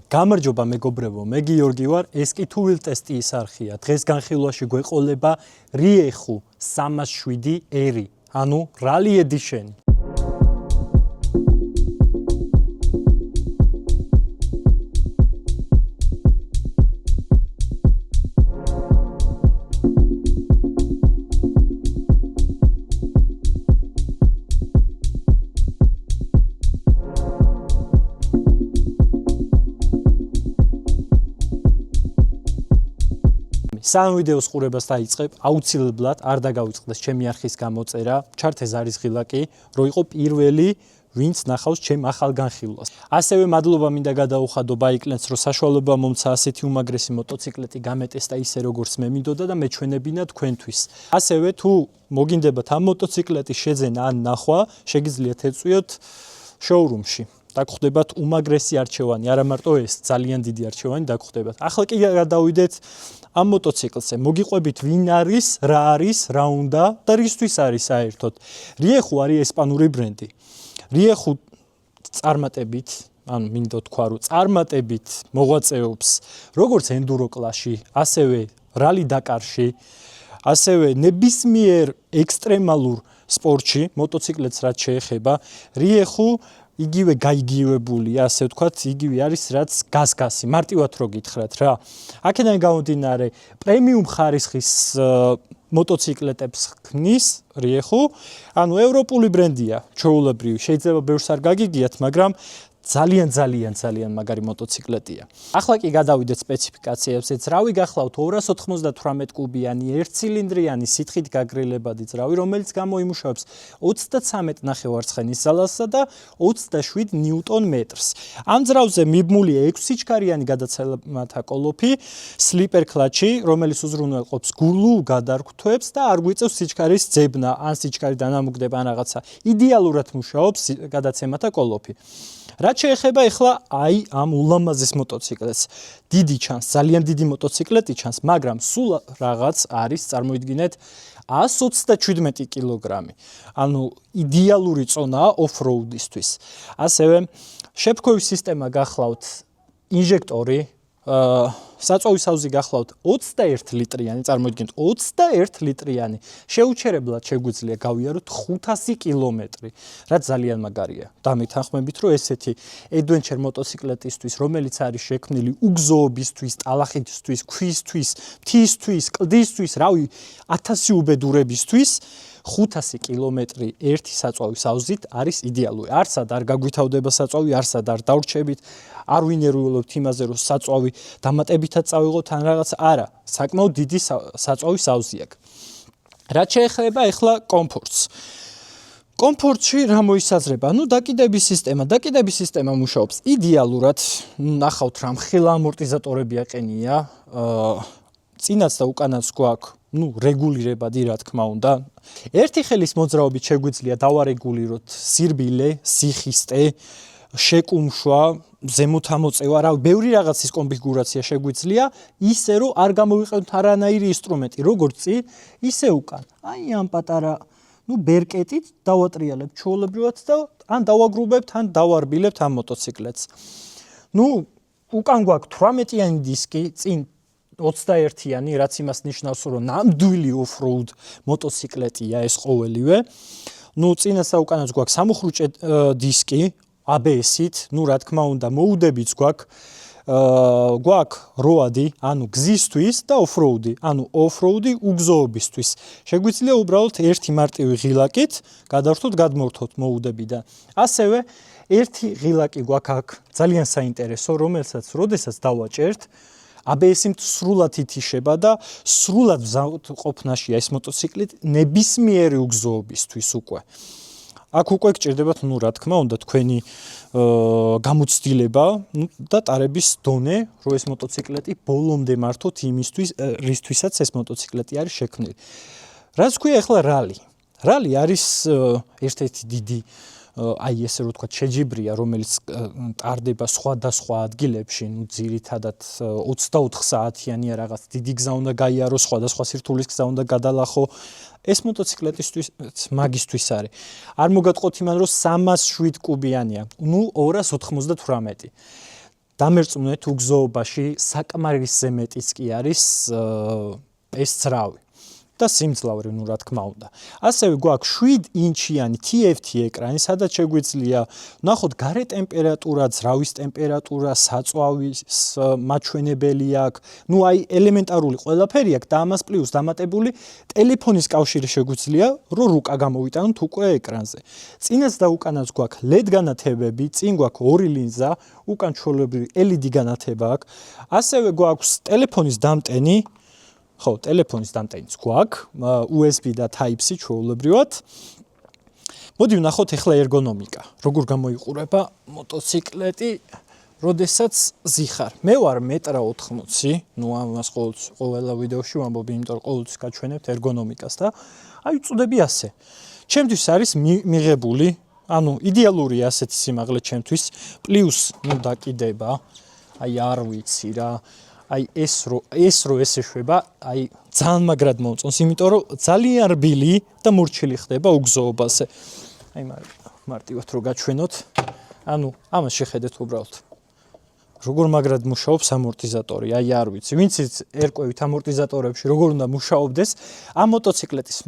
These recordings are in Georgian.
გამარჯობა მეგობრებო, მე გიორგი ვარ, ეს კი თუ ვილტესტის არხია. დღეს განხილვაში გვეყოლება Riexu 307R, ანუ Rally Edition. სამ ვიდეოს ყურებას დაიწყებ, აუცილებლად არ დაგავიწყდეს ჩემი არხის გამოწერა. ჩართეს არის ღილაკი, რომ იყო პირველი, ვინც ნახავს ჩემ ახალ განხილვას. ასევე მადლობა მინდა გადაუხადო ბაიკლენს, რომ საშუალება მომცა ასეთი უმაგრესი მოტოციკლეტი გამეტესტა ისე როგორც მე მინდოდა და მეჩვენებინა თქვენთვის. ასევე თუ მოგინდებათ ამ მოტოციკლეტის შეძენა ან ნახვა, შეგიძლიათ ეწვიოთ შოურუმში. დაგხვდებათ უმაგრესი არჩევანი, არა მარტო ეს, ძალიან დიდი არჩევანი დაგხვდებათ. ახლა კი გადავიდეთ ამ მოტოციკლზე. მოგიყვებით ვინ არის, რა არის, რა უნდა და რისთვის არის საერთოდ. Riexu არის ესპანური ბრენდი. Riexu წარმატებით, ანუ მინდა თქვა, რომ წარმატებით მოღვაწეობს როგორც ენდურო კლასში, ასევე რალი დაკარში, ასევე ნებისმიერ ექსტრემალურ სპორტში, მოტოციკლეთს რაც შეეხება, Riexu იგივე გაიგივებულია, ასე ვთქვათ, იგივე არის, რაც გასგასი, მარტივად რო გითხრათ რა. აქედან გამომდინარე, პრემიუმ ხარისხის მოტოციკლეტებს ქმნის Riexu, ანუ ევროპული ბრენდია, ჩვეულებრივი, შეიძლება ბევრს არ გაგიგიათ, მაგრამ ძალიან მაგარი მოტოციკლეტია. ახლა კი გადავიდეთ სპეციფიკაციებზეც. რავი გახლავთ 298 კუბიანი, 1 ცილინდრიანი სითხით გაგრილებადი ძრავი, რომელიც გამოიმუშავებს 33 ნახევარცხენის ძალასა და 27 ნიუტონ-მეტრს. ამ ძრავზე მიბმული 6 სიჩქარიანი გადაცემათა კოლოფი, სლიპერ კლაჩი, რომელიც უზრუნველყოფს გულულ გადარგვთვებს და არ გვიწევს სიჩქარის ძებნა, ან სიჩქარი დანამუგდება ან რაღაცა. იდეალურად მუშაობს გადაცემათა კოლოფი. რაც შეეხება ახლა აი ამ ულამაზეს მოტოციკლეტს. დიდი ჩანს, ძალიან დიდი მოტოციკლეტი ჩანს, მაგრამ სულ რაღაც არის, წარმოიდგინეთ, 127 კილოგრამი. ანუ იდეალური წონაა off-road-ისთვის. ასევე შეფრქვევის სისტემა გახლავთ ინჟექტორი, საწვავის აუზი გახლავთ 21 ლიტრიანი, წარმოიდგინეთ 21 ლიტრიანი. შეუჩერებლად შეგვიძლია გავიაროთ 500 კილომეტრი, რაც ძალიან მაგარია. დამეთანხმებით, რომ ესეთი adventure მოტოციკლეტისთვის, რომელიც არის შექმნილი უგზოობისთვის, ტალახისთვის, ქვისთვის, მთისთვის, კლდისთვის, რავი, 1000 უბედურებისთვის, 500 კილომეტრი ერთი საწვავის აუზით არის იდეალური. არცად არ გაგვითავდება საწვავი, არცად არ დავრჩებით, არ ვინერვიულობთ იმაზე, რომ საწვავი დამატებითად წავიღოთ ან რაღაც, არა, საკმაოდ დიდი საწვავის აუზი აქვს. რაც შეეხება ახლა კომფორტს. კომფორტში რა მოისაზრება? ანუ დაკიდების სისტემა მუშაობს იდეალურად. ნახავთ რა მხილ ამორტიზატორები აყენია, წინაც და უკანაც გვაქვს რეგულირებადი, რა თქმა უნდა. ერთი ხელის მოძრაობით შეგვიძლია დავარეგულიროთ სირბილე, სიხისტე, შეკუმშვა, ზემოთ ამოწევა, რა, ბევრი რაღაცის კონფიგურაცია შეგვიძლია, ისე რომ არ გამოვიყენოთ არანაირი ინსტრუმენტი, როგორც წინ, ისე უკან. აი ამ პატარა, ბერკეტით დავატრიალებთ ჩვეულებრივად და ან დავაგრუბებთ, ან დავარბილებთ ამ მოტოციკლეტს. უკან გვაქვს 18-იანი დისკი, წინ 21-იანი, რაც იმას ნიშნავს, რომ ნამდვილი off-road მოტოციკლეტია ეს ყოველივე. წინას და უკანაც გვაქვს სამუხრუჭე დისკი, ABS-ით, რა თქმა უნდა, მოუდებიც გვაქვს როადი, ანუ გზისთვის და off-road-ი, ანუ off-road-ი უგზოობისთვის. შეგვიძლია უბრალოდ ერთი მარტივი ღილაკით გადავრთოთ, გადმორთოთ მოუდებიდან. ასევე ერთი ღილაკი გვაქვს აქ ძალიან საინტერესო, რომელსაც როდესაც დავაჭერთ, ABS-ი სრულად ითიშება და სრულად ყოფნაშია ეს მოტოციკლი ნებისმიერი უგზოობისთვის უკვე. აქ უკვე გჭირდებათ, რა თქმა უნდა, თქვენი გამოცდილება და ტარების დონე, რომ ეს მოტოციკლეტი ბოლომდე მართოთ იმისთვის, რისთვისაც ეს მოტოციკლეტი არის შექმნილი. რაც ქვია ახლა რალი. რალი არის ერთ-ერთი დიდი აი ესე რომ თქვა შეჯიბრია, რომელიც ტარდება სხვადასხვა ადგილებში, ძირითადად 24 საათიანი რაღაც დიდი გზა უნდა გაიაროს, სხვადასხვა სირთულის გზა უნდა გადალახო. ეს მოტოციკლეტისთვის მაგისტვის არის. არ მოგატყოთ იმან, რომ 307 კუბიანია, 298. დამერწმუნეთ უგზოობაში საკმარისზე მეტიც კი არის ეს ძრავი და სიმძლავრე, ნუ რა თქმა უნდა. ასევე გვაქვს 7 ინჩიანი TFT ეკრანი, სადაც შეგვიძლია ვნახოთ გარე ტემპერატურა, ძრავის ტემპერატურა, საწვავის მაჩვენებელი აქვს. ნუ აი ელემენტარული ყველაფერი აქვს და ამას პლუს დამატებული ტელეფონის კავშირი შეგვიძლია, რომ რუკა გამოვიტანოთ უკვე ეკრანზე. წინაც და უკანაც გვაქვს LED განათებები, წინ გვაქვს 2 ლინზა, უკან ჩვეულებრივი LED განათება აქვს. ასევე გვაქვს ტელეფონის დამტენი. ხო, ტელეფონის დამტენიც გვაქვს, USB და Type-C ჩვეულებრივად. მოდი ვნახოთ ახლა ერგონომიკა. როგორ გამოიყურება მოტოციკლეტი, როდესაც ზიხარ. მე ვარ 1.80 m, ნუ ამას ყველა ვიდეოში ვამბობ, იმიტომ რომ ყოველთვის გაჩვენებთ ერგონომიკას და აი ვწუდები ასე. ჩემთვის არის მიღებული, ანუ იდეალურია ასეთი სიმაღლე ჩემთვის, პლუს ნუ დაკიდება, აი არ ვიცი რა. აი ეს რო ეშვება, აი ძალიან მაგრად მომწონს, იმიტომ რომ ძალიან რბილი და მურჩილი ხდება უგზოობაზე. აი მარტივად რო გაჩვენოთ, ანუ ამას შეხედეთ უბრალოდ. როგორ მაგრად მუშაობს ამორტიზატორი, აი არ ვიცი, ვინც ერკვევით ამორტიზატორებში როგორ უნდა მუშაობდეს, ამ მოტოციკლეტის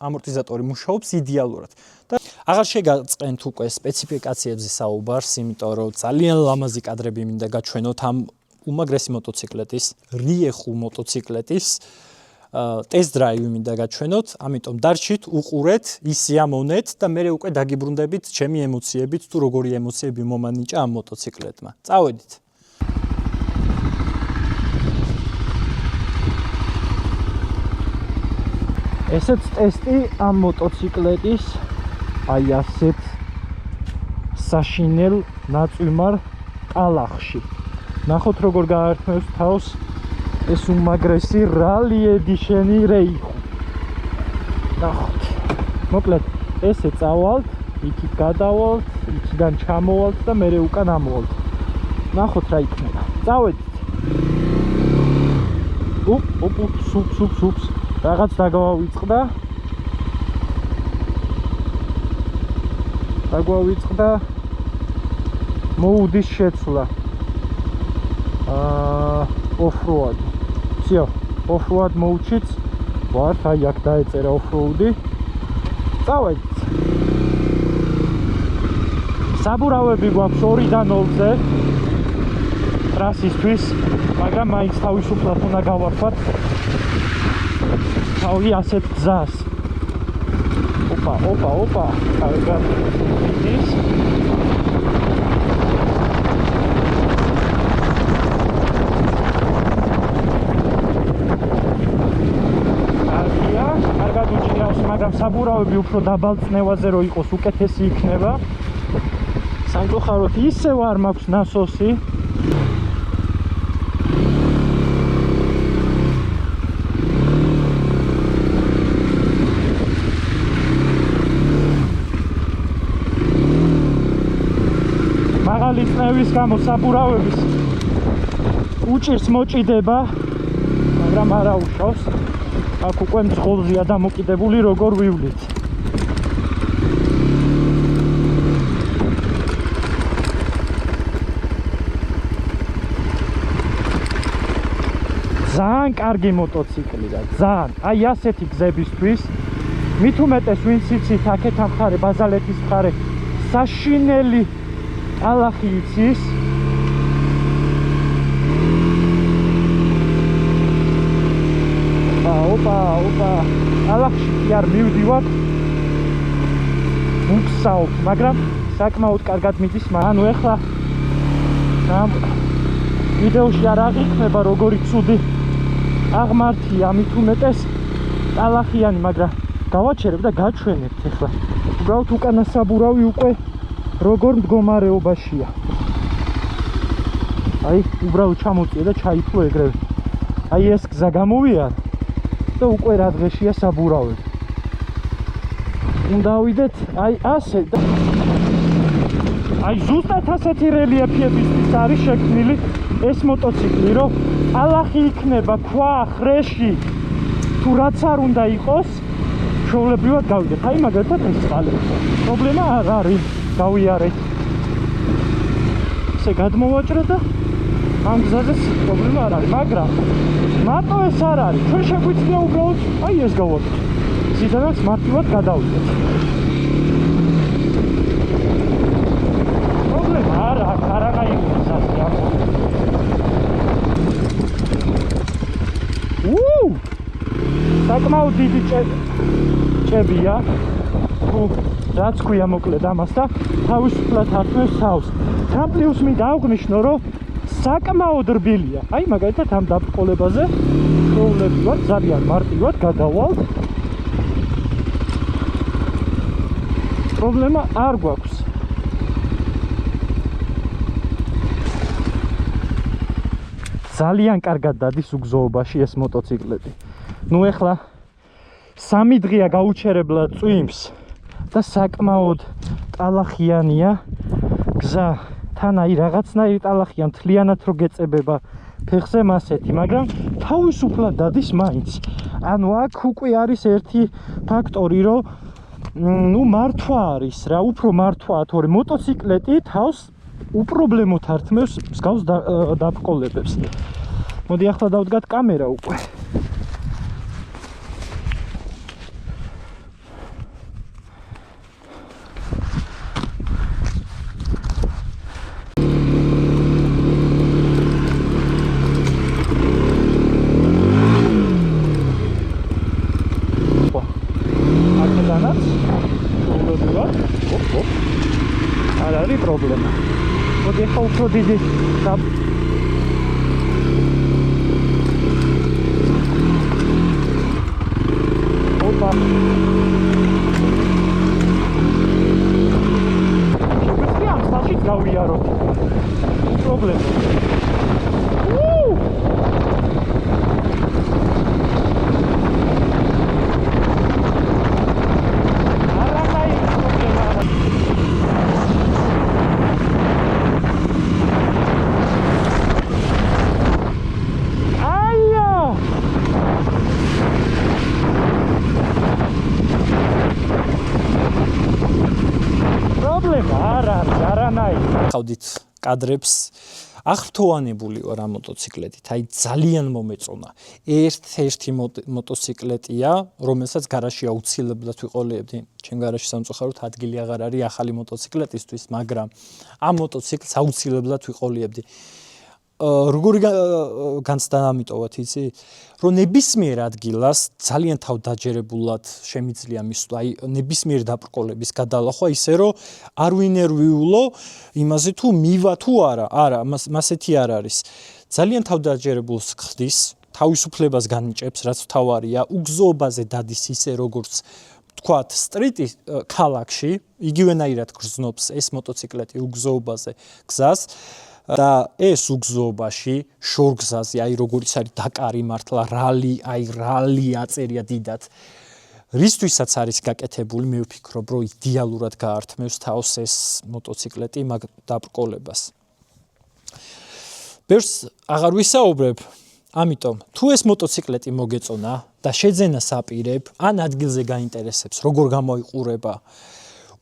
ამორტიზატორი მუშაობს იდეალურად. და აღარ შეგაწყენთ უკვე სპეციფიკაციებზე საუბარს, იმიტომ რომ ძალიან ლამაზი კადრები მინდა გაჩვენოთ ამ უმაგრესი მოტოციკლეტის, რიეხუ მოტოციკლეტის ტესტ დრაივი მინდა გაჩვენოთ, ამიტომ დარჩით, უყურეთ, ისიამოვნეთ და მე უკვე დაგიბრუნდებით ჩემი ემოციებით, თუ როგორი ემოციები მომანიჭა ამ მოტოციკლეტმა. წავედით. ესეც ტესტი ამ მოტოციკლეტის, აი ასეთ საშინელ ნაწვიმარ ტალახში. ნახოთ როგორ გაართმევს თავს ეს უმაგრესი რალი ედიშენი რეიხო. ნახოთ. მოკლედ ესე წავალთ, იქით გადავალთ, იქიდან ჩამოვალთ და მერე უკან ამოვალთ. ნახოთ რა იქნება. წავედით. სუპს. რაღაც დაგვავიწყდა. მოუდის შეცვლა. off-road. Всё, off-road მოუჩიც. ვართ, აი აქ დაეწერა off-road-ი. წავედით. საბურავები გვაქვს 2-დან 0-ზე. ტრასისთვის, მაგრამ მაინც თავისუფლად უნდა გავარქვათ. თავი ასეთ გზას. ოპა. კარგად. ის მაგრამ საბურავები უფრო დაბალ წნევაზე რო იყოს, უკეთესი იქნება. სამწუხაროდ ისევ არ მაქვს ნასოსი. მაღალი წნევის გამო საბურავების უჭირს მოჭიდება, მაგრამ არა უშავს. აქ უკვე მძღოლზეა დამოკიდებული, როგორ ვივლით. ძალიან კარგი მოტოციკლია, ძალიან. აი ასეთი გზებისთვის, მით უმეტეს ვინც იცით აქეთ ამ მხარე, ბაზალეთის მხარე, საშინელი ტალახი იცის. ოპა, ტალახში კი არ მივდივარ. მუქსაობს, მაგრამ საკმაოდ კარგად მიდის, ანუ ეხლა ამ ვიდეოში არ აღიქმება როგორი ცუდი აღმართია, მით უმეტეს ტალახიანი, მაგრამ გავაჩერებ და გაჩვენებთ ეხლა. უბრალოდ უკანა საბურავი უკვე როგორ მდგომარეობაშია. აი, უბრალოდ ჩამოწია და ჩაიფლო ეგრევე. აი ეს გზა გამოვიარ და უკვე რა დღეშია საბურავები. უნდა ვიდეთ აი ასე და აი ზუსტად ასეთი რელიეფებისთვის არის შექმნილი ეს მოტოციკლი, რომ ტალახი იქნება, ქვა, ხრეში, თუ რაც არ უნდა იყოს, ჩვეულებრივად გავიდეთ. აი მაგალითად ეს წყალი. პრობლემა არ არის, გავიარეთ. ესე გადმოვაჭრე და ამ გზაზე პრობლემა არ არის, მაგრამ მარტო ეს არ არის. ჩვენ შეგვიძლია უბრალოდ აი ეს გავაკეთოთ. ზედაც მარტივად გადავიდეთ. პრობლემა არ აქვს, არანაირი გზაზე არ საკმაოდ დიდი ჭებია. რაც ქვია მოკლედ ამას და თავისუფლად ართმევს თავს. თან პლუს მინდა აღვნიშნო, რომ საკმაოდ რბილია. აი მაგალითად ამ დაბრკოლებაზე პრობლემებად ძალიან მარტივად გადავალთ. პრობლემა არ გვაქვს. ძალიან კარგად დადის უგზოობაში ეს მოტოციკლეტი. ნუ ეხლა 3 დღეა გაუჩერებლად წვიმს და საკმაოდ ტალახიანია გზა. თან აი რაღაცნაირი ტალახია, მთლიანად რო გეწებება ფეხზე მასეთი, მაგრამ თავისუფლად დადის მაინც. ანუ აქ უკვე არის ერთი ფაქტორი, რომ ნუ მართვა არის რა, უფრო მართვაა, თორემ მოტოციკლეტი თავს უპრობლემოდ ართმევს მსგავს დაბრკოლებებს. მოდი ახლა დავდგათ კამერა უკვე. არ არის პრობლემა. მოდი ახლა უფრო დიდი ოპა. შეგვიძლია ამ სტალში გავიაროთ. პრობლემა. ხავდით კადრებს აღფრთოვანებული ვარ ამ მოტოციკლეტით. აი ძალიან მომეწონა. ერთ-ერთი მოტოციკლეტია, რომელსაც გარაჟში აუცილებლად ვიყოლებდი. ჩემ გარაჟში სამწუხაროდ ადგილი აღარ არის ახალი მოტოციკლეტისთვის, მაგრამ ამ მოტოციკლს აუცილებლად ვიყოლებდი. როგორი განცდა ამიტოვოთ, იცი? რომ ნებისმიერ ადგილას ძალიან თავდაჯერებულად შემიძლია მისვლა, აი ნებისმიერ დაბრკოლების გადალახვა, ისე რომ არ ვინერვიულო იმაზე თუ მივა თუ არა, მასეთი არ არის. ძალიან თავდაჯერებულს ხდის, თავისუფლებას განიჭებს, რაც თავარია, უგზოობაზე დადის ისე როგორც თქვათ სტრიტი ქალაქში, იგივენაირად გრძნობს ეს მოტოციკლეტი უგზოობაზე გზას. და ეს უგზოობაში შორგზაზე, აი როგორიც არის დაკარი მართლა რალი, აი რალი აწერია დიდად. რისთვისაც არის გაკეთებული, მე ვფიქრობ, რომ იდეალურად გაართმევს თავს ეს მოტოციკლეტი მაგ დაბრკოლებას. ბევრს აღარ ვისაუბრებ, ამიტომ თუ ეს მოტოციკლეტი მოგეწონა და შეძენას აპირებ, ან ადგილზე გაინტერესებს, როგორ გამოიყურება,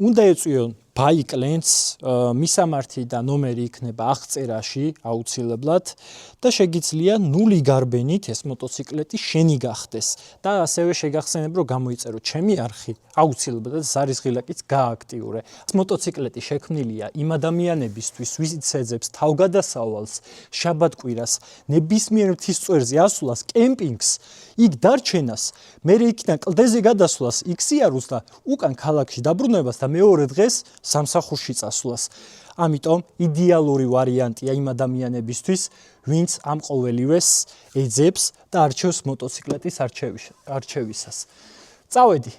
უნდა ეწვიონ bike lens, მისამართი და ნომერი იქნება აღწერაში აუცილებლად და შეგიძლია ნული გარბენით ეს მოტოციკლეტი შენი გახდეს და ასევე შეგახსენებ, რომ გამოიწერო ჩემი არხი აუცილებლად ზარის ღილაკიც გააქტიურე. ეს მოტოციკლეტი შექმნილია იმ ადამიანებისთვის, ვინც ეძებს თავგადასავალს, შაბათ-კვირას, ნებისმიერ მთის წვერზე ასვლას, კემპინგს, იქ დარჩენას, მერე იქიდან კლდეზე გადასვლას, იქ სიარულს და უკან ქალაქში დაბრუნებას და მეორე დღეს სამსახურში წასვლას. ამიტომ იდეალური ვარიანტია იმ ადამიანებისთვის, ვინც ამ ყოველივეს ეძებს და არჩევს მოტოციკლეტის არჩევისას. წავედი.